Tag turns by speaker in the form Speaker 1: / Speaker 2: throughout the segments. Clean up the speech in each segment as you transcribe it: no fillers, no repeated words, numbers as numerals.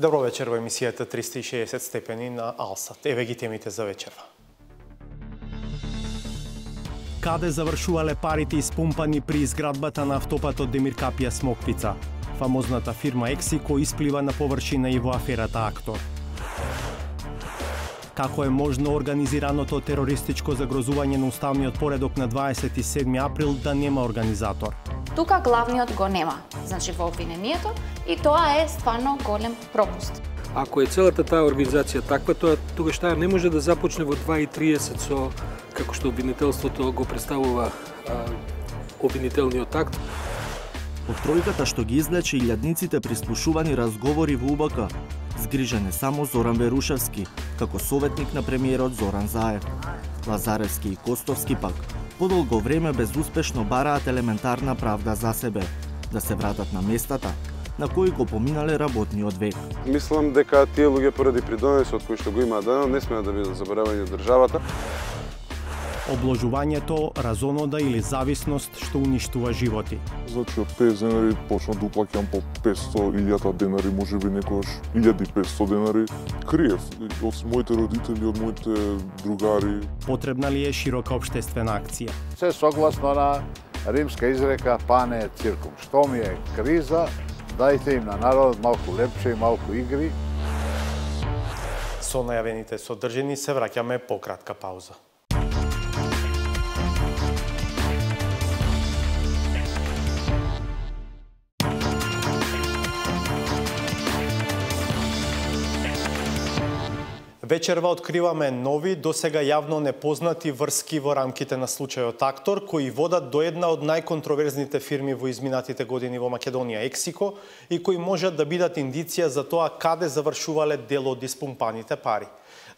Speaker 1: Добро вечер во емисијата 360 степени на Алсат. Еве ги темите за вечерва. Каде завршувале парите испумпани при изградбата на автопатот Демир Капија Смоквица? Фамозната фирма Ексико исплива на површина и во аферата Актор. Како е можно организираното терористичко загрозување на уставниот поредок на 27 април да нема организатор?
Speaker 2: Тука главниот го нема, значи во обвинението, и тоа е стварно голем пропуст.
Speaker 3: Ако е целата таа организација таква, тогаш таа не може да започне во 2:30 со како што обвинителството го представува обвинителниот акт.
Speaker 4: Од тројката што ги излече илјадниците прислушувани разговори во УБК, згрижен е само Зоран Верушевски, како советник на премиерот Зоран Заев. Лазаревски и Костовски пак подолго време безуспешно бараат елементарна правда за себе, да се вратат на местата на кои го поминале работниот век.
Speaker 5: Мислам дека тие луѓе поради придонесот кој што го имаат денес не смеат да бидат заборавени од државата.
Speaker 1: Обложувањето, разонода или зависност што уништува животи.
Speaker 6: Значи од 50 денари почна да уплаќам по 500.000 денари, можеби некогаш 1500 денари. Криев од моите родители, од моите другари.
Speaker 1: Потребна ли е широка општествена акција?
Speaker 7: Се согласно на римска изрека пане циркум. Што ми е криза, дајте им на народот малку лепче и малку игри.
Speaker 1: Со најавените содржини се враќаме по кратка пауза. Вечерва откриваме нови, досега јавно непознати врски во рамките на случајот Актор, кои водат до една од најконтроверзните фирми во изминатите години во Македонија, Ексико, и кои можат да бидат индиција за тоа каде завршувале дел од испумпаните пари.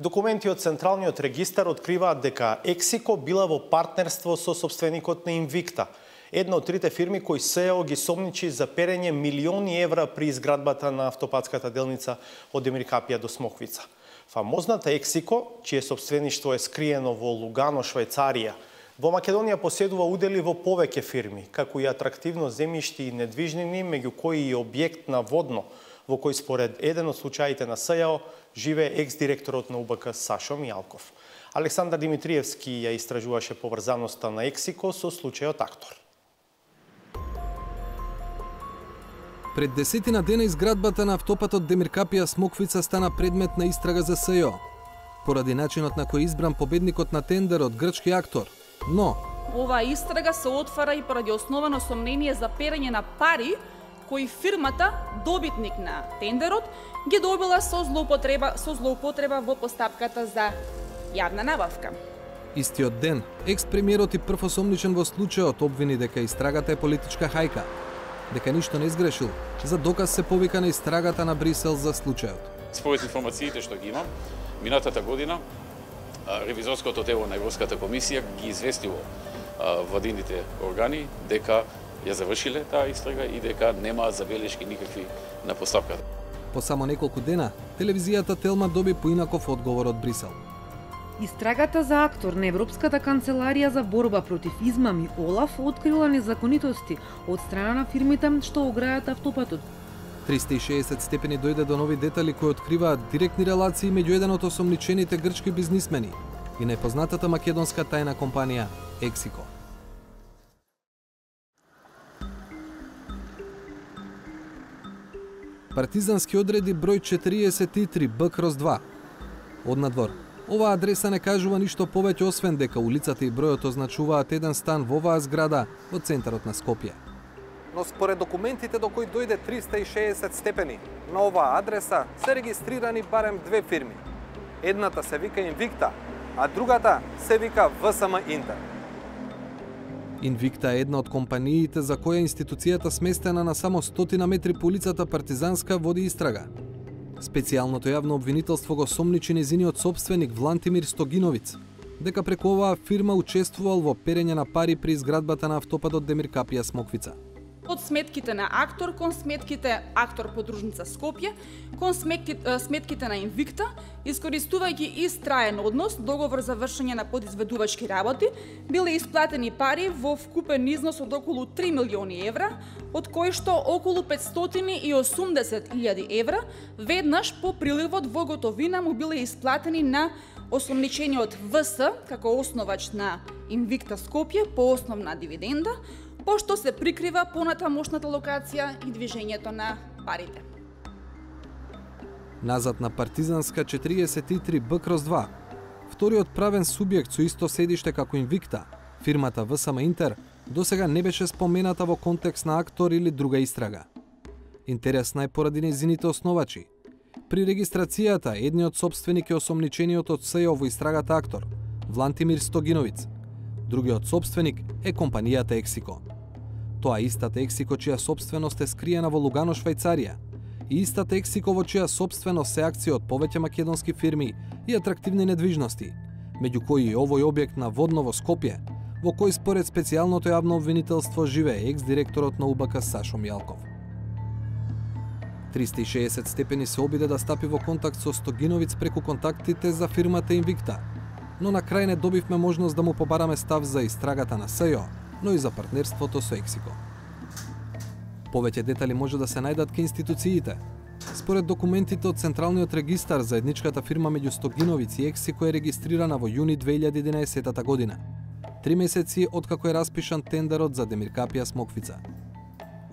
Speaker 1: Документи од Централниот регистар откриваат дека Ексико била во партнерство со собственикот на Инвикта, една од трите фирми кои СЕО ги сомничи за перење милиони евра при изградбата на автопатската делница од Демир Капија до Смоквица. Фамозната Ексико, чие собствеништво е скриено во Лугано, Швајцарија, во Македонија поседува удели во повеќе фирми, како и атрактивно земјишти и недвижнини, меѓу кои и објект на водно, во кој според еден од случаите на СЈО живее екс-директорот на УБК Сашо Мијалков. Александар Димитриевски ја истражуваше поврзаноста на Ексико со случајот Актор.
Speaker 8: Пред 10 дена изградбата на автопатот Демир Капија Смоквица стана предмет на истрага за СЈО, поради начинот на кој избран победникот на тендерот грчки Актор. Но
Speaker 9: оваа истрага се отвара и поради основано сомнение за перење на пари кои фирмата, добитник на тендерот, ги добила со злоупотреба во постапката за јавна набавка.
Speaker 8: Истиот ден, екс-премиерот и прв осомничен во случајот обвини дека истрагата е политичка хајка, дека ништо не изгрешил, за доказ се повика на истрагата на Брисел за случајот.
Speaker 10: Според информациите што ги имам, минатата година ревизорското тело на Европската комисија ги известило владините органи дека ја завршиле таа истрага и дека немаат забелешки никакви на постапката.
Speaker 8: По само неколку дена, телевизијата Телма доби поинаков одговор од Брисел.
Speaker 11: Истрагата за Актор на Европската канцеларија за борба против измами ОЛАФ открила незаконитости од страна на фирмите што ограјат автопатот.
Speaker 8: 360 степени дојде до нови детали кои откриваат директни релации меѓу еден од осомничените грчки бизнисмени и најпознатата македонска тајна компанија Ексико. Партизански одреди број 43 Б/2. Однадвор, оваа адреса не кажува ништо повеќе освен дека улицата и бројот означуваат еден стан во оваа зграда во центарот на Скопје.
Speaker 12: Но според документите до кои дојде 360 степени, на оваа адреса се регистрирани барем две фирми. Едната се вика Инвикта, а другата се вика ВСМ Интер.
Speaker 8: Инвикта е една од компаниите за која институцијата сместена на само 100 метри по улицата Партизанска води истрага. Специјалното јавно обвинителство го сомничи незиниот собственик Влантимир Стогиновиц, дека преку оваа фирма учествувал во перење на пари при изградбата на автопатот Демир Капија Смоквица.
Speaker 9: од сметките на актор кон сметките актор подружница Скопје, кон сметките на Инвикта, искористувајќи ист траен однос, договор за вршење на подизведувачки работи, биле исплатени пари во вкупен износ од околу 3 милиони евра, од кои што околу 580.000 евра веднаш по приливот во готовина му биле исплатени на осомничениот ВС како основач на Инвикта Скопје по основна дивиденда, пошто се прикрива понатамошната локација и движењето на парите.
Speaker 8: Назад на Партизанска 43 Б/2, вториот правен субјект со исто седиште како Инвикта, фирмата ВСМ Интер, досега не беше спомената во контекст на актор или друга истрага. Интересна е поради нејзините основачи. При регистрацијата едниот собственик е осомничениот од СЈО во истрагата актор, Влантимир Стогиновиц. Другиот собственик е компанијата Ексико. Тоа истата Ексико чија собственост е скриена во Лугано, Швајцарија, и истата Ексико во чија собственост се акции од повеќе македонски фирми и атрактивни недвижности, меѓу кои и овој објект на Водно во Скопје, во кој според специјалното јавно обвинителство живее екс-директорот на УБК Сашо Мијалков. 360 степени се обиде да стапи во контакт со Стогиновиц преку контактите за фирмата Инвикта, но на крај не добивме можност да му побараме став за истрагата на СЈО, но и за партнерството со Ексико. Повеќе детали може да се најдат ке институциите. Според документите од Централниот регистар, заедничката фирма меѓу Стогиновиц и Ексико е регистрирана во јуни 2011 година, 3 месеци откако е распишан тендерот за Демиркапија Смоквица.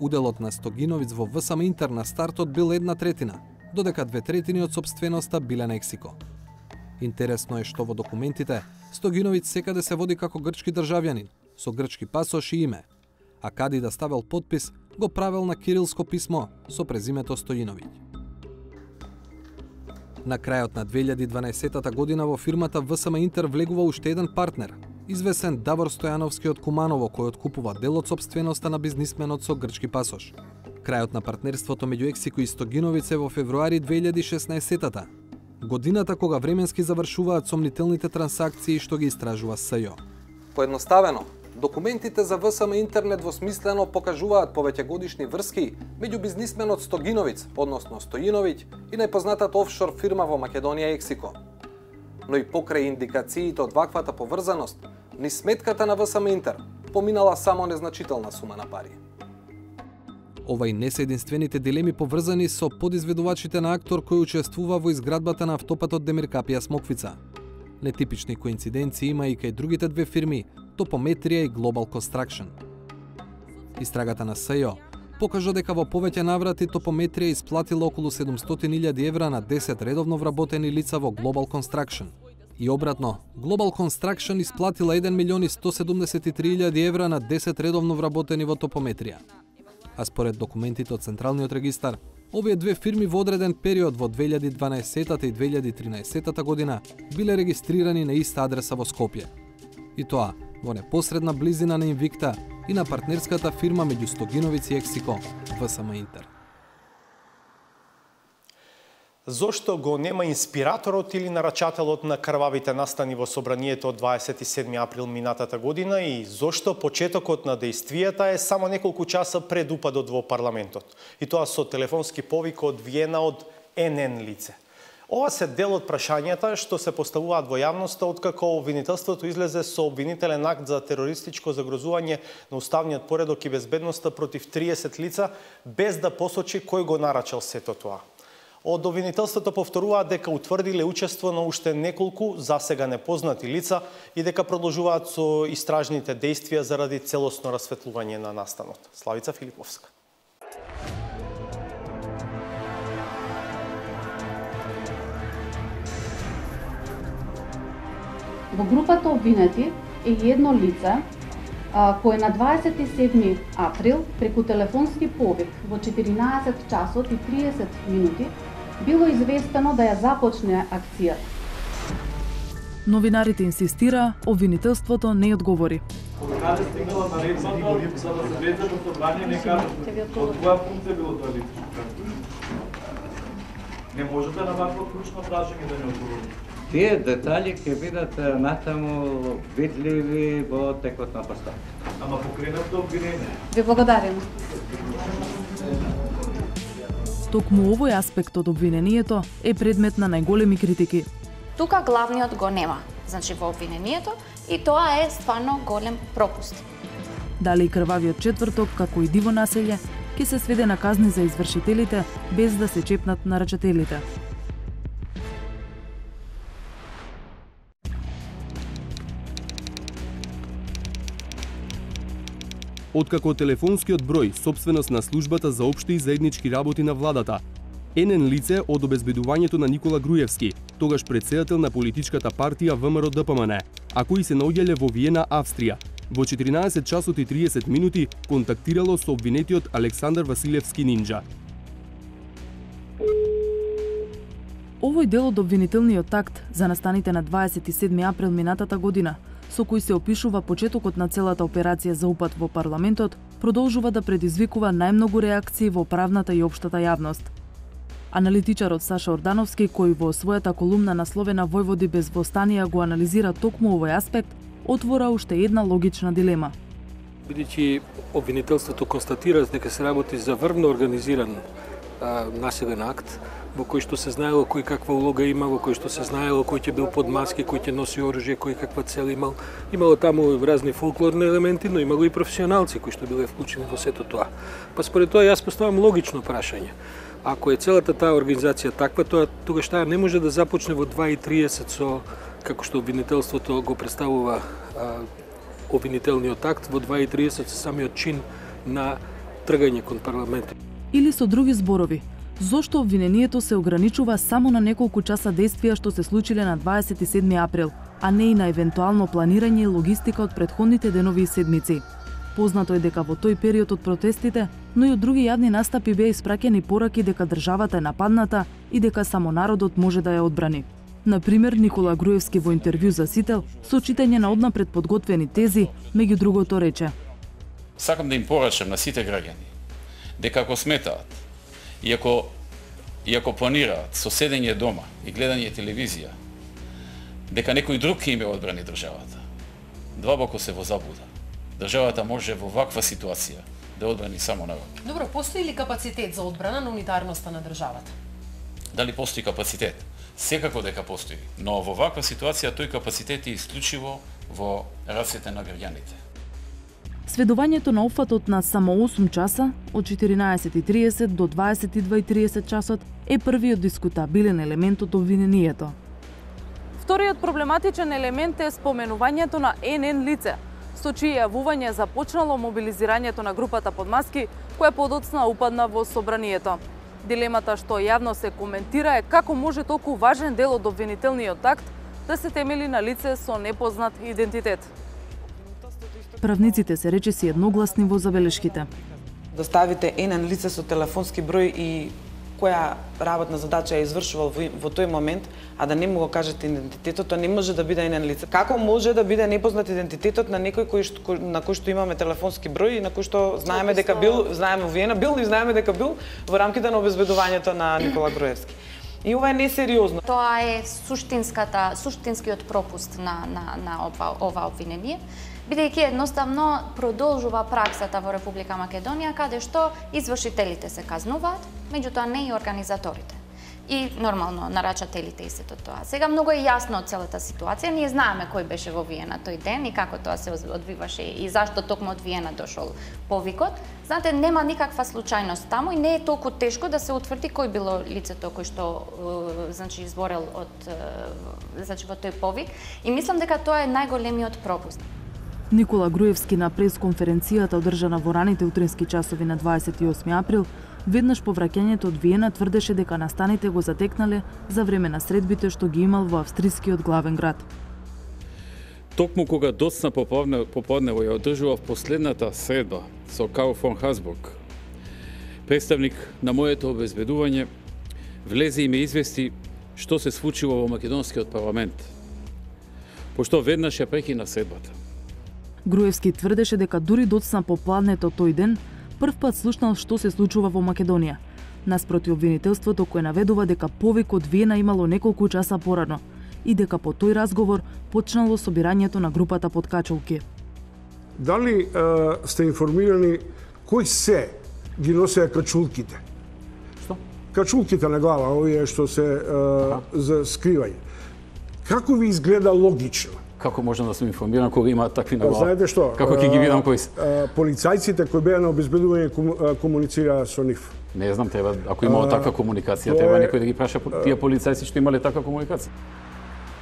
Speaker 8: Уделот на Стогиновиц во ВСМ Интер на стартот бил 1/3, додека 2/3 од собственоста биле на Ексико. Интересно е што во документите Стогиновиц секаде се води како грчки државјанин, со грчки пасош и име, а каде да ставел подпис, го правел на кирилско писмо со презимето Стојиновиќ. На крајот на 2012 година во фирмата ВСМ Интер влегува уште еден партнер, извесен Давор Стојановски од Куманово, кој откупува дел од собственоста на бизнисменот со грчки пасош. Крајот на партнерството меѓу Ексико и Стогиновиц е во февруари 2016 годината кога временски завршуваат сомнителните трансакции што ги истражува СЈО.
Speaker 12: Поедноставено, документите за ВСМ Интер недвосмислено покажуваат повеќегодишни врски меѓу бизнисменот Стогиновиц, односно Стојиновиќ, и најпознатата офшор фирма во Македонија Ексико. Но и покрај индикациите од ваквата поврзаност, ни сметката на ВСМ Интер поминала само незначителна сума на пари.
Speaker 8: Ова и не се единствените дилеми поврзани со подизведувачите на актор кој учествува во изградбата на автопатот Демиркапија Смоквица. Нетипични коинциденции има и кај другите две фирми, Топометрија и Global Construction. Истрагата на СЈО покажа дека во повеќе наврати Топометрија исплатила околу 700.000 евра на 10 редовно вработени лица во Global Construction. И обратно, Global Construction исплатила 1.173.000 евра на 10 редовно вработени во Топометрија. А според документите од Централниот регистар, овие две фирми во одреден период во 2012 и 2013 година биле регистрирани на иста адреса во Скопје. И тоа во непосредна близина на Инвикта и на партнерската фирма меѓу Стогиновиц и Ексико, ВСМ Интер.
Speaker 1: Зошто го нема инспираторот или нарачателот на крвавите настани во собранието од 27 април минатата година и зошто почетокот на дејствијата е само неколку часа пред упадот во парламентот, и тоа со телефонски повик од Виена од НН лице. Ова се дел од прашањата што се поставуваат во јавноста откако обвинителството излезе со обвинителен акт за терористичко загрозување на уставниот поредок и безбедноста против 30 лица, без да посочи кој го нарачал сето тоа. Од обвинителството повторуваат дека утврдиле учество на уште неколку засега непознати лица и дека продолжуваат со истражните дејствија заради целосно расветлување на настанот. Славица Филиповска.
Speaker 13: Во групата обвинети е едно лице кое на 27 април преку телефонски повик во 14 часот и 30 минути било известено да ја започне акцијата.
Speaker 14: Новинарите инсистира, обвинителството не одговори.
Speaker 15: Каде стигнала наредбата за да се влезе во собрание, не кажа од која функција било тоа лице? Не можете на вакво клучно прашање да не одговорите.
Speaker 16: Тие детали ќе бидат натаму видливи во текот на постапката.
Speaker 15: Ама покренато обвинение.
Speaker 13: Ви благодарам.
Speaker 14: Токму овој аспект од обвинението е предмет на најголеми критики.
Speaker 2: Тука главниот го нема, значи во обвинението, и тоа е стварно голем пропуст.
Speaker 14: Дали и крвавиот четврток, како и диво населје, ќе се сведе на казни за извршителите без да се чепнат нарачателите.
Speaker 17: Откако телефонскиот број, сопственост на службата за општи и заеднички работи на владата, енен лице од обезбедувањето на Никола Груевски, тогаш претседател на политичката партија ВМРО-ДПМН, а кој се наоѓале во Виена, Австрија, во 14 часот и 30 минути контактирало со обвинетиот Александар Василевски Нинџа.
Speaker 14: Овој дел од обвинителниот акт за настаните на 27 април минатата година, со кој се опишува почетокот на целата операција за упад во парламентот, продолжува да предизвикува најмногу реакции во правната и општата јавност. Аналитичарот Саша Ордановски, кој во својата колумна насловена Војводи без востанија го анализира токму овој аспект, отвора уште една логична дилема.
Speaker 3: Бидејќи обвинителството констатира дека се работи за врвно организиран населен акт, во кој што се знаело кој каква улога има, во кој што се знаело кој ќе бил под маски, кој ќе носи оружје, кој каква цел имал. Имало таму разни фолклорни елементи, но имало и професионалци кои што биле вклучени во сето тоа. Па според тоа јас поставам логично прашање. Ако е целата таа организација таква, тоа тогаш таа не може да започне во 2:30 со, како што обвинителството го представува обвинителниот акт, во 2:30 со самиот чин на тргање кон парламентот.
Speaker 14: Или со други зборови, зошто обвинението се ограничува само на неколку часа действија што се случиле на 27 април, а не и на евентуално планирање и логистика од претходните денови и седмици. Познато е дека во тој период од протестите, но и од други јавни настапи беа испраќани пораки дека државата е нападната и дека само народот може да ја одбрани. Например, Никола Груевски во интервју за Сител, со читање на однапред подготвени тези, меѓу другото рече:
Speaker 10: Сакам да им порачам на сите граѓани дека ако сметаат и ако планираат со седење дома и гледање телевизија, дека некој друг ќе им ја одбрани државата, длабоко се во заблуда. Државата може во ваква ситуација да одбрани само народ.
Speaker 18: Добро, постои ли капацитет за одбрана на унитарноста на државата?
Speaker 10: Дали постои капацитет? Секако дека постои, но во ваква ситуација тој капацитет е исклучиво во рацете на граѓаните.
Speaker 14: Сведувањето на опфатот на само 8 часа, од 14:30 до 22:30 часот, е првиот дискутабилен елемент од обвинението.
Speaker 11: Вториот проблематичен елемент е споменувањето на НН лице, со чие јавување започнало мобилизирањето на групата под маски, која подоцна упадна во собранието. Дилемата што јавно се коментира е како може толку важен дел од обвинителниот акт да се темели на лице со непознат идентитет.
Speaker 14: Правниците се речиси едногласни во забелешките.
Speaker 19: Да ставите НН лице со телефонски број и која работна задача ја извршувал во тој момент, а да не му го кажете идентитетот, тоа не може да биде НН лице. Како може да биде непознат идентитетот на некој на кој што имаме телефонски број и на кој што знаеме дека бил, знаеме во Виена бил и знаеме дека бил во рамките на обезбедувањето на Никола Груевски. И ова е несериозно.
Speaker 2: Тоа е суштинскиот пропуст на ова обвинение, бидејќи едноставно продолжува праксата во Република Македонија, каде што извршителите се казнуваат, меѓутоа не и организаторите. И нормално нарачателите и сето тоа. Сега многу е јасно од целата ситуација, ние знаеме кој беше во Виена тој ден и како тоа се одвиваше и зашто токму од Виена дошол повикот. Знаете, нема никаква случајност таму и не е толку тешко да се утврди кој било лицето кој што значи изборел во тој повик и мислам дека тоа е најголемиот пропуст.
Speaker 14: Никола Груевски на пресконференцијата одржана во раните утрински часови на 28 април, веднаш по враќањето од Виена тврдеше дека настаните го затекнале за време на средбите што ги имал во австрискиот главен град.
Speaker 10: Токму кога доцна поподнево ја одржував последната средба со Карл фон Хасбург, представник на моето обезбедување, влезе и ме извести што се случило во македонскиот парламент, пошто веднаш ја прекина средбата.
Speaker 14: Груевски тврдеше дека дури доцна попладнето тој ден, прв пат слушнал што се случува во Македонија, наспроти обвинителството кое наведува дека повик од Виена имало неколку часа порано и дека по тој разговор почнало собирањето на групата под качулки.
Speaker 20: Дали сте информирани кои се ги носеа качулките?
Speaker 21: Што?
Speaker 20: качулките на глава, овие што се за скривање. Како ви изгледа логично?
Speaker 21: Како можам да сум информиран кога има такви на глава?
Speaker 20: Знаете што?
Speaker 21: Како ќе ги видам кои се?
Speaker 20: Полицајците кои беа на обезбедување комуницираа со нив.
Speaker 21: Не знам, треба, ако имало таква комуникација, треба некој да ги праша тие полицајци што имале таква комуникација.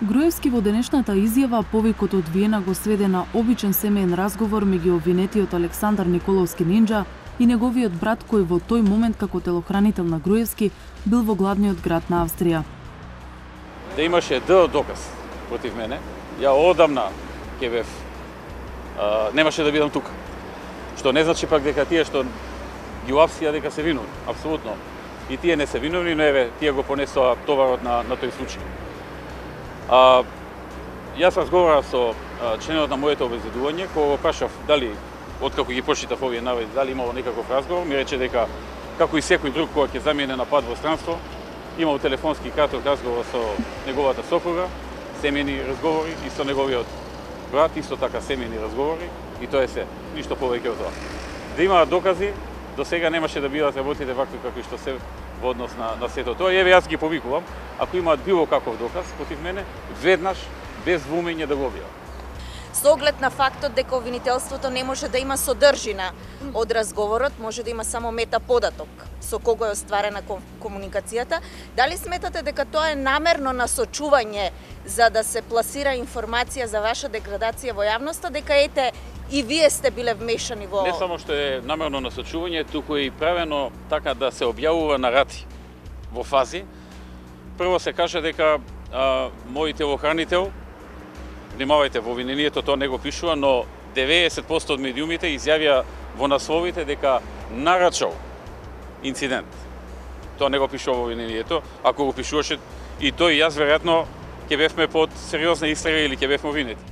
Speaker 14: Груевски во денешната изјава повикот од Виена го сведе на обичен семеен разговор меѓу обвинетиот Александар Николовски Нинџа и неговиот брат кој во тој момент како телохранител на Груевски бил во главниот град на Австрија.
Speaker 10: Да имаше доказ против мене, ја одамна ќе бев немаше да бидам тука. Што не значи пак дека тие што ги уапсија дека се виновни, апсолутно. И тие не се виновни, но еве тие го понесоа товарот на тој случај. Јас разговарав со членот на моето обезбедување, кога го прашав дали откако ги прочитав овие наведи, дали имало некаков разговор, ми рече дека како и секој друг кога ќе замине на пат во странство, имал телефонски краток разговор со неговата сопруга, семејни разговори и со неговиот брат, исто така семејни разговори и тоа е се, ништо повеќе од тоа. Да имаат докази, до сега немаше да бидат работите вакви какви што се во однос на сето тоа. Еве јас ги повикувам, ако имаат било каков доказ против мене, веднаш без двумење да го објават.
Speaker 22: Со оглед на фактот дека обвинителството не може да има содржина од разговорот, може да има само метаподаток со кого е остварена комуникацијата, дали сметате дека тоа е намерно насочување за да се пласира информација за ваша деградација во јавноста, дека ете и вие сте биле вмешани во...
Speaker 10: Не само што е намерно насочување, туку е и правено така да се објавува на рати во фази. Прво се каже дека мој телохранител, внимавајте, во обвинението тоа не го пишува, но 90% од медиумите изјавија во насловите дека нарачал инцидент. Тоа не го пишува во обвинението. Ако го пишуваше и тој и јас, веројатно, ќе бевме под сериозна истрага или ќе бевме обвинети.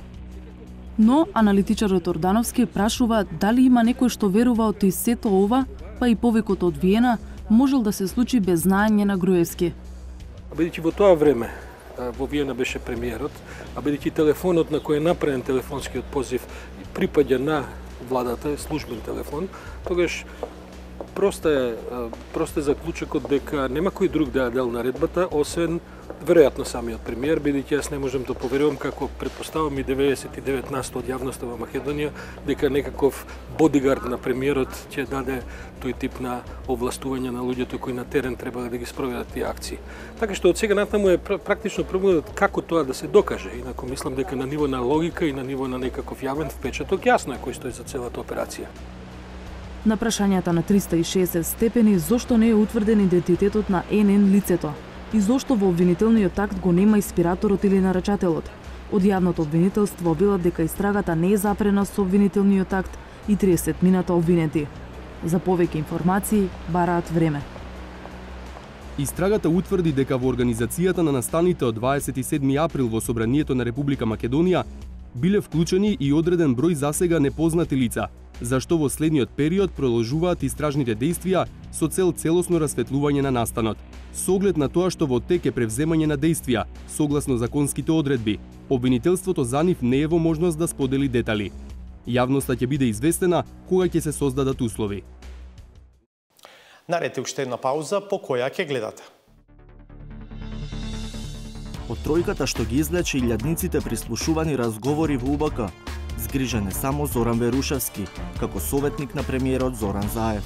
Speaker 14: Но аналитичарот Ордановски прашува дали има некој што верува од сето ова, па и повикот од Виена, можел да се случи без знаење на Груевски.
Speaker 3: Бидејќи во тоа време во Виена беше премиерот, а бидејќи телефонот на кој е направен телефонскиот позив припаѓа на владата, службен телефон, тогаш прост е заклучокот дека нема кој друг да ја дел наредбата, освен веројатно самиот премиер, бидејќи јас не можам да поверувам како претпоставам и 99% од јавноста во Македонија дека некаков бодигард на премиерот ќе даде тој тип на овластување на луѓето кои на терен треба да ги спроведат тие акции. Така што од сега натаму е практично проблемот како тоа да се докаже. Инаку мислам дека на ниво на логика и на ниво на некаков јавен впечаток јасно е кој стои за целата операција.
Speaker 14: На прашањата на 360 степени зошто не е утврден идентитетот на НН лицето и зошто во обвинителниот акт го нема инспираторот или нарачателот. Од јавното обвинителство велат дека истрагата не е запрена со обвинителниот акт и 30 мината обвинети. За повеќе информации бараат време.
Speaker 17: Истрагата утврди дека во организацијата на настаните од 27 април во Собранието на Република Македонија биле вклучени и одреден број засега непознати лица, зашто во следниот период продолжуваат истражните дејствија со цел целосно расветлување на настанот. Со оглед на тоа што во тек е превземање на дејствија, согласно законските одредби, обвинителството за нив не е во можност да сподели детали. Јавноста ќе биде известена кога ќе се создадат услови.
Speaker 1: Наред е уште една пауза по која ќе гледате.
Speaker 4: Од тројката што ги излече илјадниците прислушувани разговори во УБК, згрижен е само Зоран Верушевски, како советник на премиерот Зоран Заев.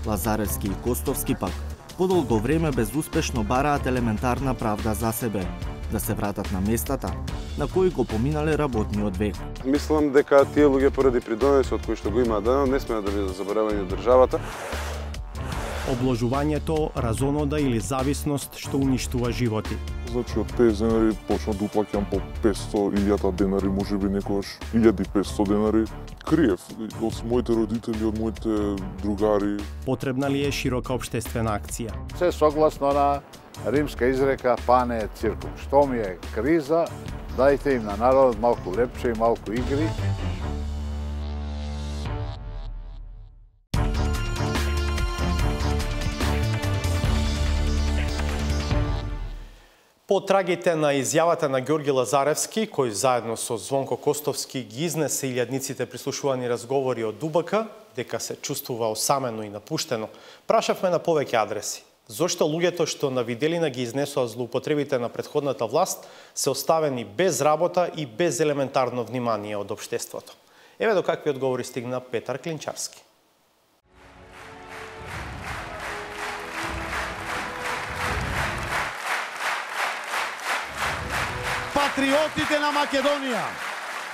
Speaker 4: Лазаревски и Костовски пак подолго време безуспешно бараат елементарна правда за себе, да се вратат на местата на кои го поминале работниот век.
Speaker 5: Мислам дека тие луѓе поради придонесот кој што го имаат денес не смеат да бидат заборавени од државата.
Speaker 1: Обложувањето, разонода или зависност што уништува животи.
Speaker 6: Значи од 50 денари почна да уплаќам по 500.000 денари, можеби некогаш 1500 денари. Криев од моите родители, од моите другари.
Speaker 1: Потребна ли е широка општествена акција?
Speaker 7: Се согласно на римска изрека пане циркум. Што ми е криза, дајте им на народот малку лепче и малку игри.
Speaker 1: По трагите на изјавата на Ѓорги Лазаревски, кој заедно со Звонко Костовски ги изнесе илјадниците прислушувани разговори од УБК, дека се чувствува осамено и напуштено, прашавме на повеќе адреси. Зошто луѓето што на виделина ги изнесоа злоупотребите на претходната власт се оставени без работа и без елементарно внимание од општеството? Еве до какви одговори стигна Петар Клинчарски.
Speaker 9: Патриотите на Македонија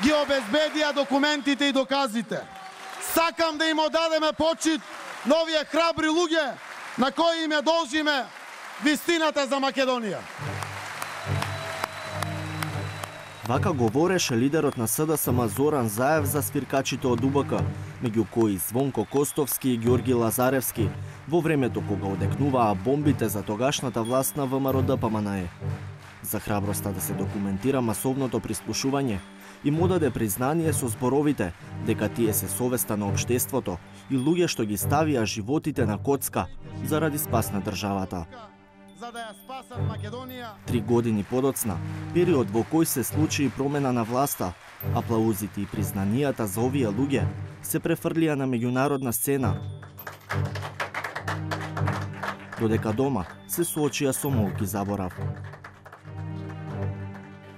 Speaker 9: ги обезбедија документите и доказите. Сакам да им одадеме почит на овие храбри луѓе на кои им ја должиме вистината за Македонија.
Speaker 4: Вака говореше лидерот на СДСМ Зоран Заев за свиркачите од УБК, меѓу кои Звонко Костовски и Ѓорги Лазаревски, во времето кога одекнуваа бомбите за тогашната власт на ВМРО ДПМНЕ. За храброста да се документира масовното прислушување, им одаде признание со зборовите дека тие се совеста на општеството и луѓе што ги ставија животите на коцка заради спас на државата. 3 години подоцна, период во кој се случи промена на власта, аплаузите и признанијата за овие луѓе се префрлија на меѓународна сцена. Додека дома се соочија со молки заборав.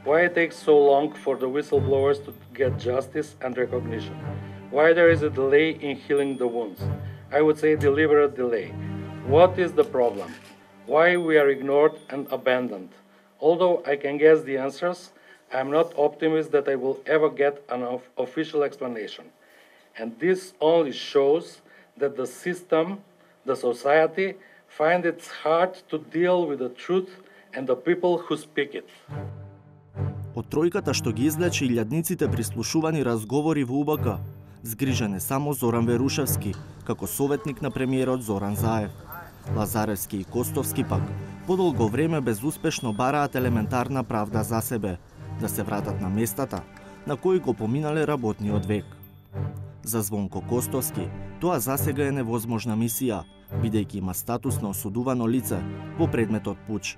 Speaker 12: Why it takes so long for the whistleblowers to get justice and recognition? Why there is a delay in healing the wounds? I would say deliberate delay. What is the problem? Why we are ignored and abandoned? Although I can guess the answers, I am not optimist that I will ever get an official explanation. And this only shows that the system, the society, find it hard to deal with the truth and the people who speak it.
Speaker 4: Од тројката што ги излече илјадниците прислушувани разговори во УБК, згрижен е само Зоран Верушевски, како советник на премиерот Зоран Заев. Лазаревски и Костовски пак подолго време безуспешно бараат елементарна правда за себе, да се вратат на местата на кои го поминале работниот век. За Звонко Костовски тоа засега е невозможна мисија, бидејќи има статус на осудувано лице во предметот пуч.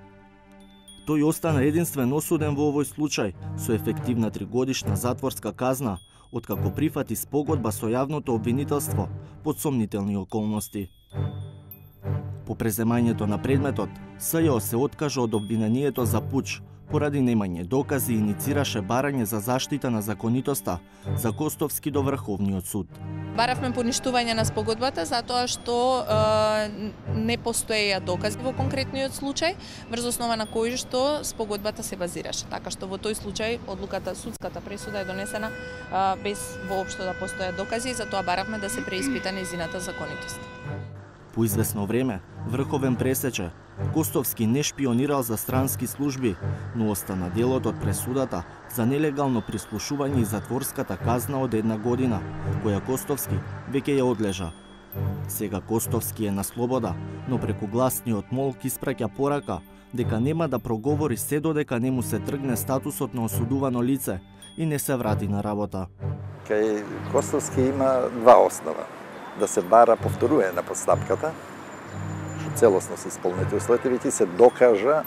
Speaker 4: Тој остана единствен осуден во овој случај со ефективна 3-годишна затворска казна, откако прифати спогодба со јавното обвинителство под сомнителни околности. По преземањето на предметот, СЈО се откажа од обвинението за пуч, поради немање докази и иницираше барање за заштита на законитоста за Костовски до Врховниот суд.
Speaker 23: Баравме поништување на спогодбата затоа што не постоеја докази во конкретниот случај, врз основа на кој што спогодбата се базираше. Така што во тој случај одлуката, судската пресуда е донесена без воопшто да постојат докази, затоа баравме да се преиспита нејзината законитост.
Speaker 4: По известно време, Врховен пресече, Костовски не шпионирал за странски служби, но остана делот од пресудата за нелегално прислушување и затворската казна од 1 година, која Костовски веќе ја одлежа. Сега Костовски е на слобода, но преку гласниот молк испраќа порака дека нема да проговори се додека не му се тргне статусот на осудувано лице и не се врати на работа.
Speaker 24: Кај Костовски има 2 основа. Да се бара повторување на постапката, што целосно се исполнети условите, веќе се докажа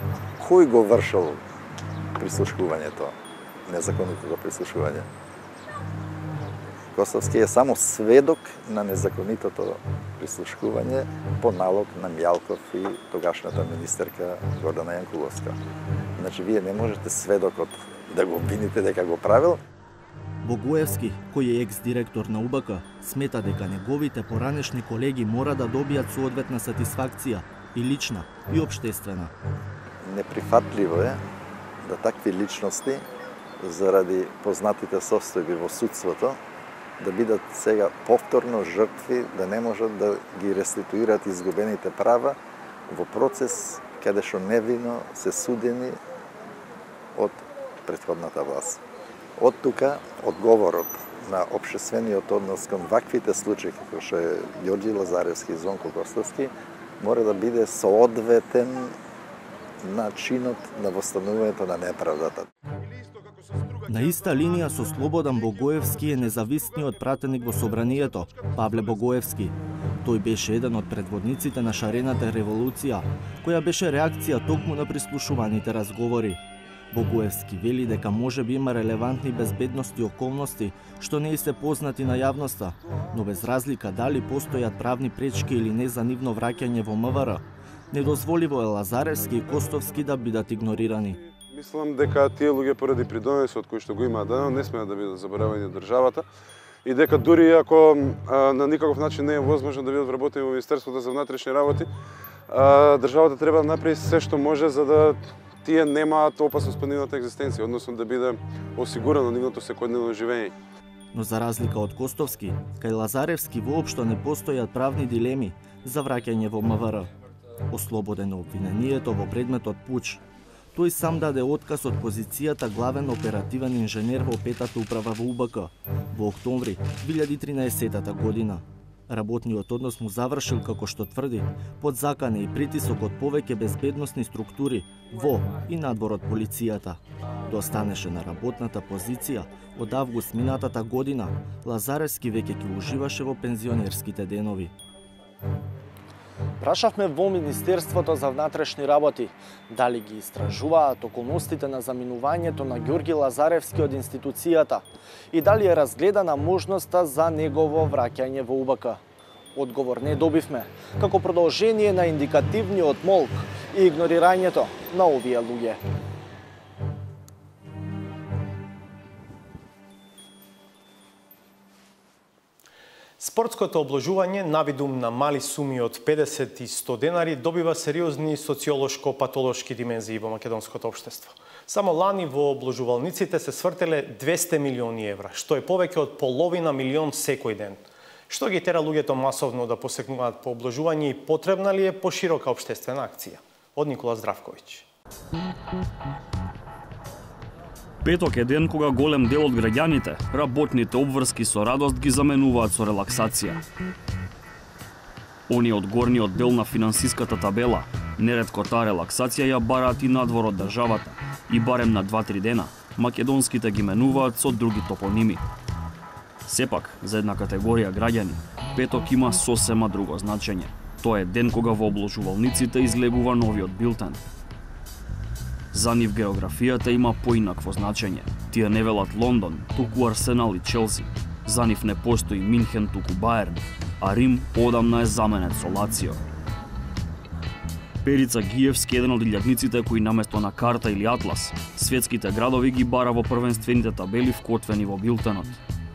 Speaker 24: кој го вршил прислушувањето, незаконитото прислушување. Костовски е само сведок на незаконитото прислушување по налог на Мјалков и тогашната министерка Гордана Јанкуловска. Значи, вие не можете сведокот да го обвините дека го правил.
Speaker 4: Богоевски, кој е екс-директор на УБК, смета дека неговите поранешни колеги мора да добијат соодветна сатисфакција, и лична, и општествена.
Speaker 24: Неприфатливо е да такви личности, заради познатите состојби во судството, да бидат сега повторно жртви, да не можат да ги реституират изгубените права во процес каде што невино се судени од претходната власт. Од тука, одговорот на општествениот однос кон ваквите случаи, како што е Ѓорѓи Лазаревски и Звонко Костовски, мора да биде соодветен на чинот на востанувањето на неправдата.
Speaker 4: На иста линија со Слободан Богоевски е независниот пратеник во Собранието, Павле Богоевски. Тој беше еден од предводниците на шарената револуција, која беше реакција токму на прислушуваните разговори. Богоевски вели дека може би има релевантни безбедности околности што не се познати на јавноста, но без разлика дали постојат правни пречки или не за нивно враќање во МВР, Недозволиво е Лазаревски и Костовски да бидат игнорирани.
Speaker 5: Мислам дека тие луѓе поради придонесот кој што го имаат дадено не смеат да бидат заборавени од државата и дека дури ако на никаков начин не е возможно да бидат вработени во Министерството за внатрешни работи, државата треба да направи се што може за да тие немаат опасност по нивната екзистенција, односно да биде осигурено нивното секојдневно живење.
Speaker 4: Но за разлика од Костовски, кај Лазаревски воопшто не постојат правни дилеми за враќање во МВР. Ослободен обвинението во предметот пуч, тој сам даде отказ од позицијата главен оперативен инженер во петата управа во УБК во октомври 2013 година. Работниот однос му завршил, како што тврди, под закане и притисок од повеќе безбедносни структури во и надвор од полицијата. Да останеше на работната позиција, од август минатата година, Лазаревски веќе ќе уживаше во пензионерските денови. Прашавме во Министерството за внатрешни работи дали ги истражуваат околностите на заминувањето на Ѓорги Лазаревски од институцијата и дали е разгледана можноста за негово враќање во УБК. Одговор не добивме, како продолжение на индикативниот молк и игнорирањето на овие луѓе.
Speaker 1: Спортското обложување, навидум на мали суми од 50 и 100 денари, добива сериозни социолошко-патолошки димензии во македонското општество. Само лани во обложувалниците се свртеле 200 милиони евра, што е повеќе од половина милион секој ден. Што ги тера луѓето масовно да посекнуваат по обложување и потребна ли е поширока општествена акција? Од Никола Здравковиќ.
Speaker 8: Петок е ден кога голем дел од граѓаните, работните обврски со радост ги заменуваат со релаксација. Оние од горниот дел на финансиската табела, неретко таа релаксација ја бараат и надвор од државата, и барем на 2-3 дена, македонските ги менуваат со други топоними. Сепак, за една категорија граѓани, петок има сосема друго значење. Тоа е ден кога во обложувалниците излегува новиот билтен. За нив географијата има поинакво значење. Тие не велат Лондон, туку Арсенал и Челси. За нив не постои Минхен, туку Баерн, а Рим одамна е заменет со Лацио. Перица Гиевски е еден од илјадниците кои наместо на карта или атлас, светските градови ги бара во првенствените табели вкотвени во билтенот.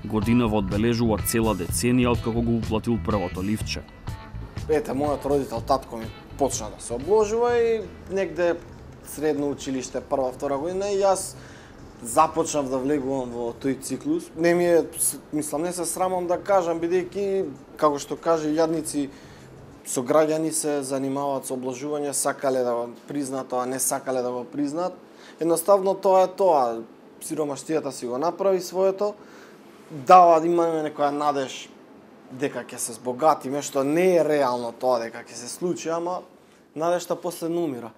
Speaker 8: Годинава одбележува цела деценија откако го уплатил првото ливче.
Speaker 13: Ете, мојот родител, татко ми, почна да се обложува и негде средно училиште, прва, втора година, и јас започнав да влегувам во тој циклус. Не ми е, мислам, не се срамам да кажам, бидејќи, како што каже, јадници со граѓани се занимаваат со обложување, сакале да го признаат тоа, не сакале да го признаат. Едноставно тоа е тоа. Сиромаштијата си го направи своето, дава, имаме некоја надеж дека ќе се збогатиме, што не е реално тоа дека ќе се случи, ама надежта после не умира.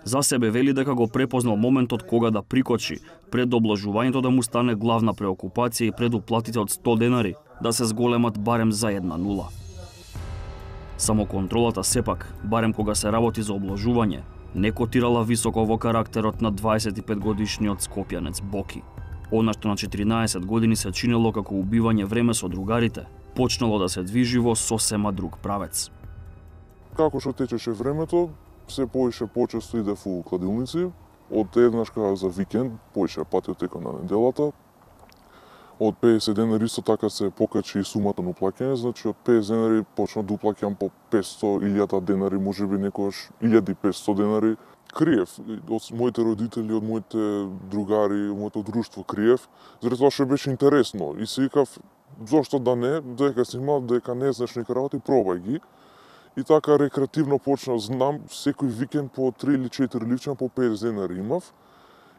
Speaker 8: За себе вели дека го препознал моментот кога да прикочи, пред обложувањето да му стане главна преокупација и пред уплатите од 100 денари, да се зголемат барем за 1-0. Само контролата сепак, барем кога се работи за обложување, не котирала високо во карактерот на 25-годишниот скопјанец Боки. Она што на 14 години се чинело како убивање време со другарите, почнало да се движи во сосема друг правец.
Speaker 6: Како што течеше времето, се поише почесто иде во кладилници, од еднашка за викенд, поише патиот текам на неделата. Од 50 денари исто така се покачи и сумата на уплаќање, значи од 50 денари почна да уплаќам по 500.000 денари, можеби некојаш 1500 денари. Криев, од моите родители, од моите другари, од моето друштво криев, заради тоа што беше интересно. И си викав, зошто да не, дека си имал, дека не знаеш нека работи, пробај ги. И така рекреативно почнав, знам, секој викенд по 3 или 4 ливча по 50 денари имав.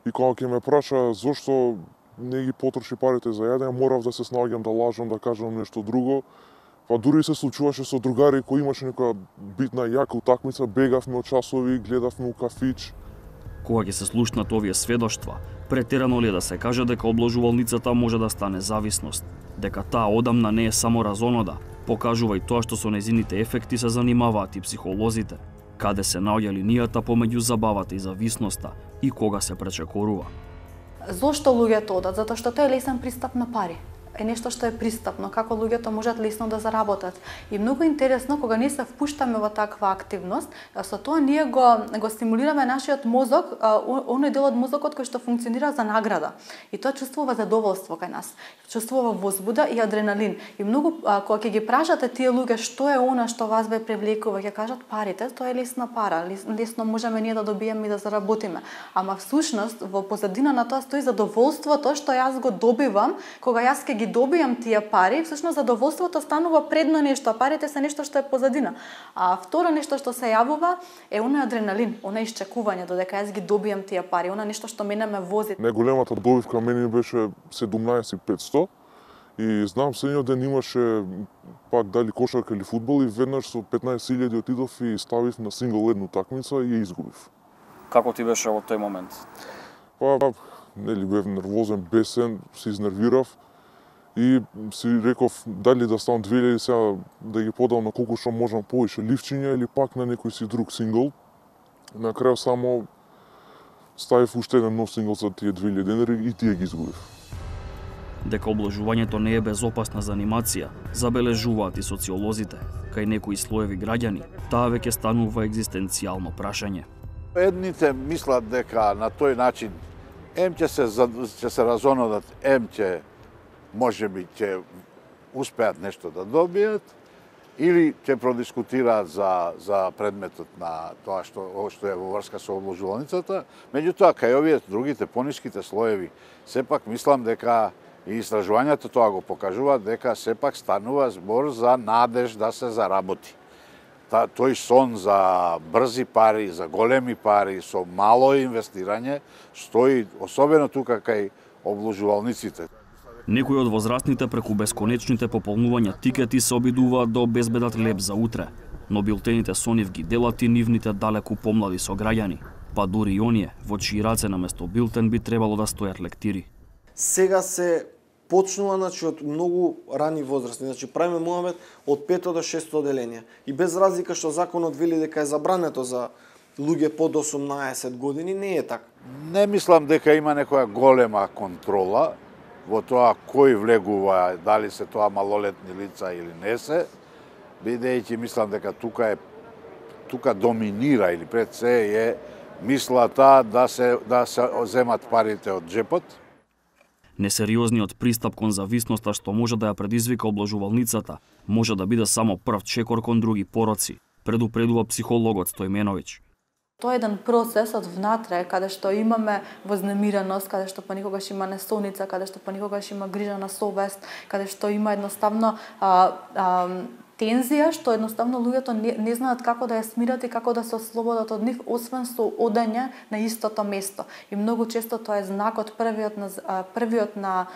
Speaker 6: И кога ќе ме праша зошто не ги потроши парите за јадење, морав да се снаоѓам, да лажам, да кажам нешто друго. Па дури се случуваше со другари кои имаше некоја битна јака утакмица, бегавме од часови, гледавме у кафич.
Speaker 8: Кога ќе се слушнат овие сведоштва, претерано ли е да се каже дека обложувалницата може да стане зависност, дека таа одамна не е само разонода, покажува и тоа што со незините ефекти се занимаваат и психолозите, каде се наоѓа линијата помеѓу забавата и зависноста и кога се пречекорува.
Speaker 11: Зошто луѓето одат? Затоа што тоа е лесен пристап на пари.
Speaker 15: е нешто што е пристапно, како луѓето можат лесно да заработат. И многу интересно кога ние се впуштаме во таква активност, со тоа ние го стимулираме нашиот мозок, оној дел од мозокот кој што функционира за награда. И тоа чувствува задоволство кај нас. Чувствува возбуда и адреналин. И многу кога ќе ги прашате тие луѓе што е она што вас ве привлекува, ќе кажат парите, тоа е лесна пара, лесно можеме ние да добиеме и да заработиме. Ама всушност во позадина на тоа стои задоволството што јас го добивам, кога јас ќе ги добијам тие пари, всушност задоволството станува предно нешто, а парите се нешто што е позадина. А второ нешто што се јавува е оној адреналин, оној исчекување додека јас ги добијам тие пари, она нешто што мене ме вози.
Speaker 6: Најголемата добивка мене беше 17.500 и знам следниот ден имаше пак дали кошарка или фудбал и веднаш со 15.000 отидов и ставив на сингл едну такмица и ја изгубив.
Speaker 8: Како ти беше во тој момент?
Speaker 6: Нели бев нервозен, бесен, се изнервирав и си реков дали да ставам 2000 сега да ги подам на колку што можам повеќе ливчиња или пак на некој си друг сингл. На крај само ставив уште еден нов сингл за тие 2000 денари и тие ги изгубив.
Speaker 8: Дека обложувањето не е безопасна занимација, забележуваат и социолозите. Кај некои слоеви граѓани, таа веќе станува екзистенцијално прашање.
Speaker 7: Едните мислат дека на тој начин ќе се разонодат, ќе можеби ќе успеат нешто да добијат или ќе продискутираат за предметот на тоа што е во врска со обложуваницата. Меѓутоа, кај овие другите пониските слоеви, сепак мислам дека и истражувањата тоа го покажуваат дека сепак станува збор за надеж да се заработи. Тој сон за брзи пари, за големи пари, со мало инвестирање, стои особено тука кај обложувалниците.
Speaker 8: Некои од возрастните преку бесконечните пополнувања тикети се обидуваат да обезбедат леп за утре, но билтените со нив ги делат и нивните далеку помлади сограѓани, па дури и оние во чии раце наместо билтен би требало да стојат лектири.
Speaker 13: Сега се почнува од многу рани возрасти. Правиме муабет од 5 до 6 оделенија. И без разлика што законот вели дека е забрането за луѓе под 18 години, не е така.
Speaker 7: Не мислам дека има некоја голема контрола во тоа кој влегува, дали се тоа малолетни лица или не се, бидејќи мислам дека тука доминира или пред се е мислата да се земат парите од джепот.
Speaker 8: Несериозниот пристап кон зависноста што може да ја предизвика обложувалницата, може да биде само прв чекор кон други пороци, предупредува психологот Стојменовиќ.
Speaker 15: Тоа е еден процес од внатре, каде што имаме вознемиреност, каде што понекогаш има несолница, каде што понекогаш има грижа на совест, каде што има едноставно тензија, што едноставно луѓето не знаат како да ја смират и како да се ослободат од нив, освен со одање на истото место. И многу често тоа е знакот првиот на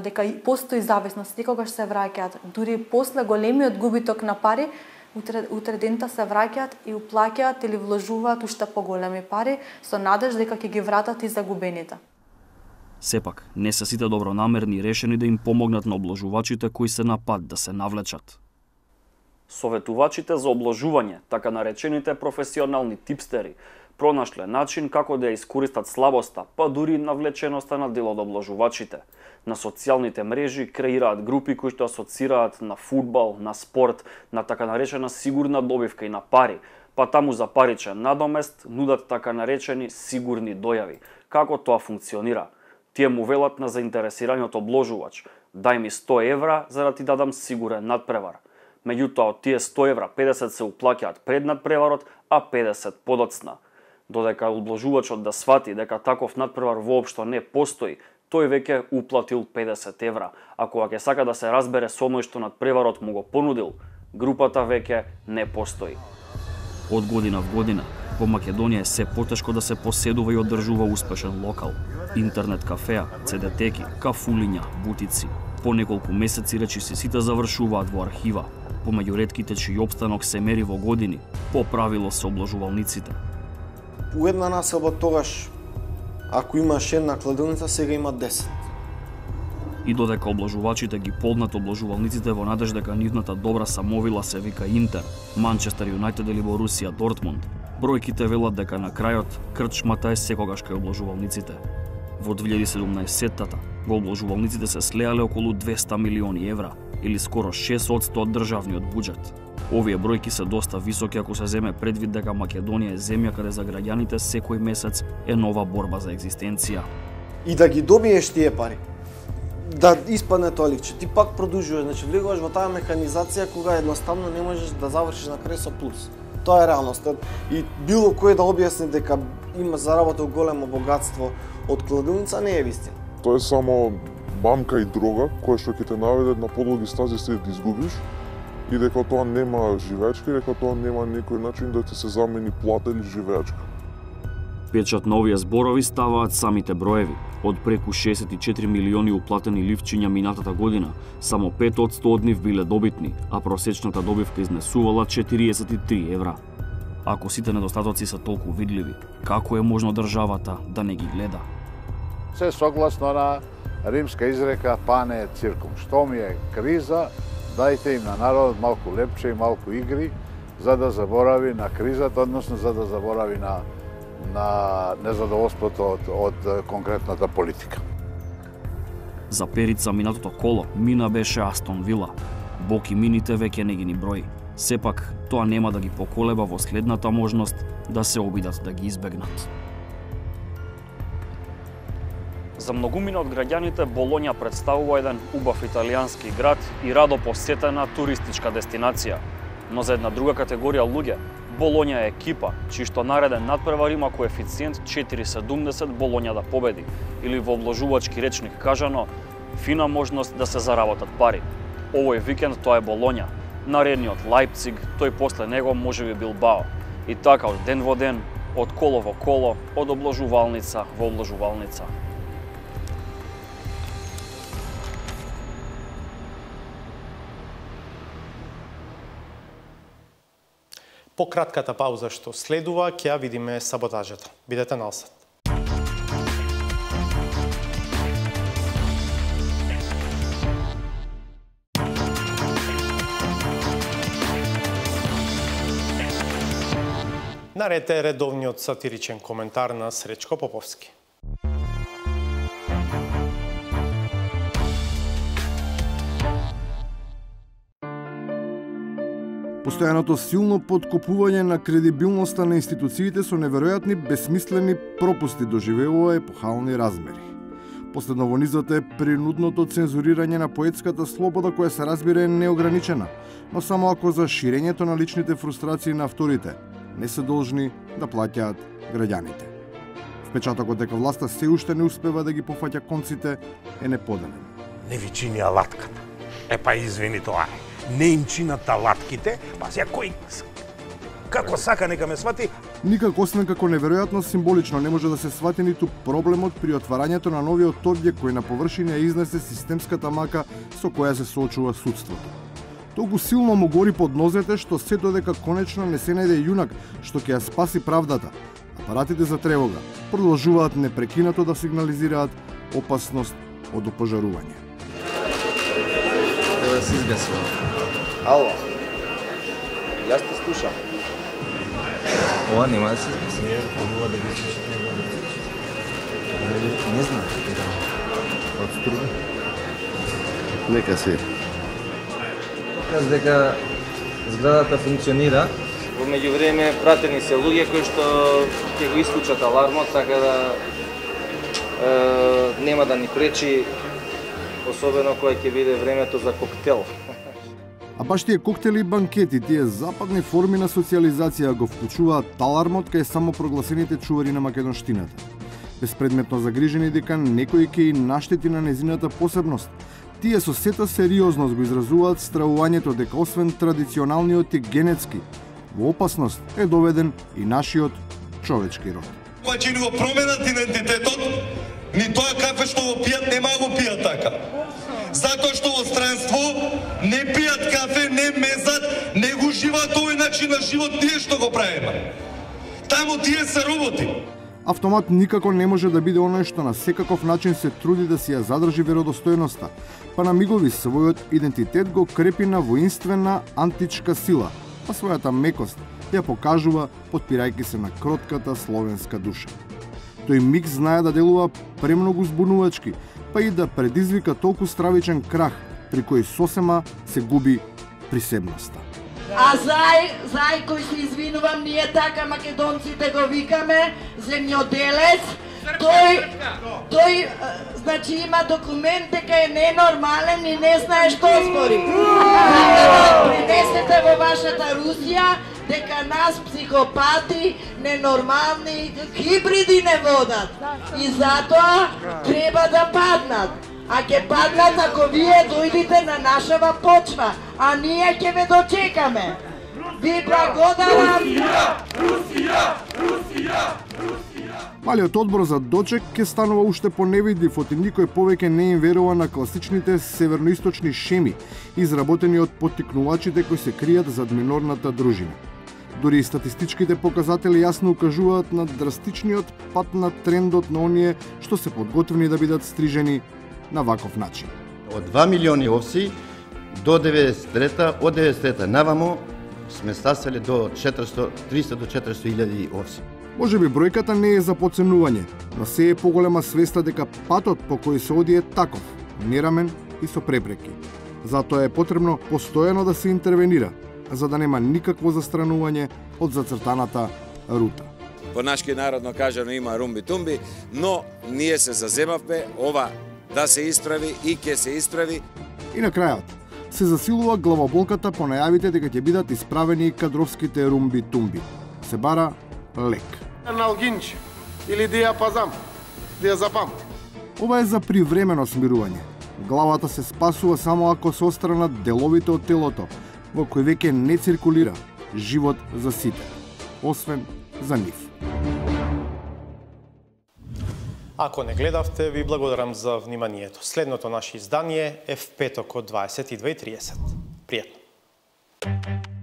Speaker 15: дека постои зависност, секогаш се враќаат. Дури после големиот губиток на пари, утре дента се враќаат и уплаќаат или вложуваат уште поголеми пари со надеж дека ќе ги вратат и загубените.
Speaker 8: Сепак, не се сите добронамерни и решени да им помогнат на обложувачите кои се на пат да се навлечат.
Speaker 16: Советувачите за обложување, така наречените професионални типстери, пронашле начин како да ја искористат слабоста, па дури навлеченоста на дел од обложувачите. На социјалните мрежи креираат групи кои што асоцираат на фудбал, на спорт, на така наречена сигурна добивка и на пари, па таму за паричен надомест нудат така наречени сигурни дојави. Како тоа функционира? Тие му велат на заинтересираниот обложувач: дај ми 100 евра за да ти дадам сигурен надпревар. Меѓутоа од тие 100 евра 50 се уплаќаат пред надпреварот, а 50 подоцна. Додека обложувачот да свати дека таков надпревар воопшто не постои, тој веќе уплатил 50 евра, а кога ќе сака да се разбере со оној што надпреварот му го понудил, групата веќе не постои.
Speaker 8: Од година в година, во Македонија е се потешко да се поседува и одржува успешен локал. Интернет кафеа, цедетеки, кафулиња, бутици. По неколку месеци речиси сите завршуваат во архива. Помеѓу ретките чиј опстанок се мери во години, по правило се обложувалниците.
Speaker 13: У една населба тогаш, ако имаш една кладилница, сега има 10.
Speaker 8: И додека обложувачите ги полнат обложувалниците во надеж дека нивната добра самовила се вика Интер, Манчестер Юнајтед или Борусија Дортмунд, бројките велат дека на крајот крчмата е секогаш кај обложувалниците. Во 2017-тата Во обложувалниците се слеале околу 200 милиони евра, или скоро 6% од државниот буџет. Овие бројки се доста високи ако се земе предвид дека Македонија е земја каде за граѓаните секој месец е нова борба за екзистенција.
Speaker 13: И да ги добиеш тие пари, да испадне тоа ликче, ти пак продолжуваш, значи влегуваш во таа механизација кога едноставно не можеш да завршиш на крај со плюс. Тоа е реалноста. И било кој да објасни дека има заработил големо богатство од кладилница не е вистина.
Speaker 6: Тоа е само мамка и дрога која што ќе те наведе на подлоги стази се да изгубиш и дека тоа нема живеачка, дека тоа нема некој начин да ти се замени плата или живеачка.
Speaker 8: Печат на овие зборови ставаат самите броеви. Од преку 64 милиони уплатени ливчиња минатата година, само 5% од нив биле добитни, а просечната добивка изнесувала 43 евра. Ако сите недостатоци се толку видливи, како е можно државата да не ги гледа?
Speaker 7: Се согласно на римска изрека пане циркум. Што ми е криза, дајте им на народот малку лепче и малку игри, за да заборави на кризата, односно за да заборави на незадоволството од конкретната политика.
Speaker 8: За Перица минатото коло мина беше Астон Вила. Бог и мините веќе не ги ни брои. Сепак, тоа нема да ги поколеба во следната можност да се обидат да ги избегнат. За многумина од граѓаните Болоња представува еден убав италијански град и радо посетена туристичка дестинација. Но за една друга категорија луѓе, Болоња е екипа, чишто нареден надпревар има коефициент 4,70 Болоња да победи, или во обложувачки речник кажано, фина можност да се заработат пари. Овој викенд тоа е Болоња, наредниот Лајпциг, тој после него можеби Билбао. И така од ден во ден, од коло во коло, од обложувалница во обложувалница.
Speaker 1: По кратката пауза што следува, ќе ја видиме саботажата. Бидете налсад. Наред е редовниот сатиричен коментар на Сречко Поповски.
Speaker 2: Постојаното силно подкопување на кредибилноста на институциите со неверојатни бесмислени пропусти доживеува епохални размери. Последно во низот е принудното цензурирање на поетската слобода која се разбира е неограничена, но само ако за ширењето на личните фрустрации на авторите не се должни да плаќаат граѓаните. Впечатокот дека власта се уште не успева да ги пофаќа конците е неподелен.
Speaker 18: Не ви чини алатката. Епа извини тоа е. Не им чинат алатките, па сега кој како сака нека ме свати.
Speaker 2: Никако освен како неверојатно символично не може да се свати ниту проблемот при отварањето на новиот објект кој на површина изнесе системската мака со која се соочува судството. Толку силно му гори под нозете што се додека конечно не се најде јунак што ќе ја спаси правдата. Апаратите за тревога продолжуваат непрекинато да сигнализираат опасност од опожарување.
Speaker 19: Да се изгасува.
Speaker 20: Ало, јас те слушам.
Speaker 19: Ова нема да се изгаси.
Speaker 20: Ова да ги слушате.
Speaker 19: Не знам. Од струга.
Speaker 20: Нека се.
Speaker 19: Каз дека зградата функционира.
Speaker 20: Во меѓувреме пратени се луѓе кои што ќе го исклучат алармот, така да нема да ни пречи, особено кога ќе биде времето за коктел.
Speaker 2: А баш тие коктели и банкети, тие западни форми на социализација го вклучуваат алармот кај самопрогласените чувари на македонштината. Безпредметно загрижени дека некој ќе и наштети на незината посебност. Тие со сета сериозност го изразуваат стравувањето дека освен традиционалниот и генетски, во опасност е доведен и нашиот човечки род.
Speaker 25: Значи ни го променат идентитетот, ни тоа кафе што го пијат нема го пијат така. Затоа што во странство не пијат кафе, не мезат, не го живеат овој начин на живот тие што го правиме. Таму тие се роботи.
Speaker 2: Автомат никако не може да биде оној што на секаков начин се труди да си ја задржи веродостојноста, па на мигови својот идентитет го крепи на воинствена античка сила, а својата мекост ја покажува потпирајќи се на кротката словенска душа. Тој миг знае да делува премногу збунувачки, па и да предизвика толку стравичен крах, при кој сосема се губи присебноста.
Speaker 3: А зај кој се извинувам, ние така македонците го викаме, земјоделец, тој значи има документ дека е ненормален и не знае што збори. Пренесете во вашата Русија дека нас психопати, ненормални, хибриди не водат. И затоа треба да паднат. А ќе паднат ако вие дојдите на нашава почва, а ние ќе ве дочекаме. Ви благодарам.
Speaker 2: Малиот одбор за дочек ќе станува уште поневидлив, оти никој повеќе не им верува на класичните северноисточни шеми, изработени од поттикнувачите кои се кријат зад минорната дружина. Дури и статистичките показатели јасно укажуваат на драстичниот пат на трендот на оние што се подготвени да бидат стрижени на ваков начин.
Speaker 10: Од 2 милиони овси до 93-та, од 93-та навамо сме стасали до 300 до 400 илјади овси.
Speaker 2: Може би бројката не е за подценување, но се е поголема свеста дека патот по кој се оди е таков, нерамен и со препреки. Затоа е потребно постојано да се интервенира, за да нема никакво застранување од зацртаната рута.
Speaker 14: По нашки народно кажано има румби-тумби, но ние се заземавме ова да се исправи и ќе се исправи.
Speaker 2: И на крајот, се засилува главоболката по најавите дека ќе бидат исправени кадровските румби-тумби. Се бара лек.
Speaker 9: Налгинч или диапазам, диазапам.
Speaker 2: Ова е за привремено смирување. Главата се спасува само ако се отстранат деловите од телото, во кој веќе не циркулира живот за сите, освен за нив.
Speaker 1: Ако не гледавте, ви благодарам за вниманието. Следното наше издание е в петок од 22:30. Пријатно!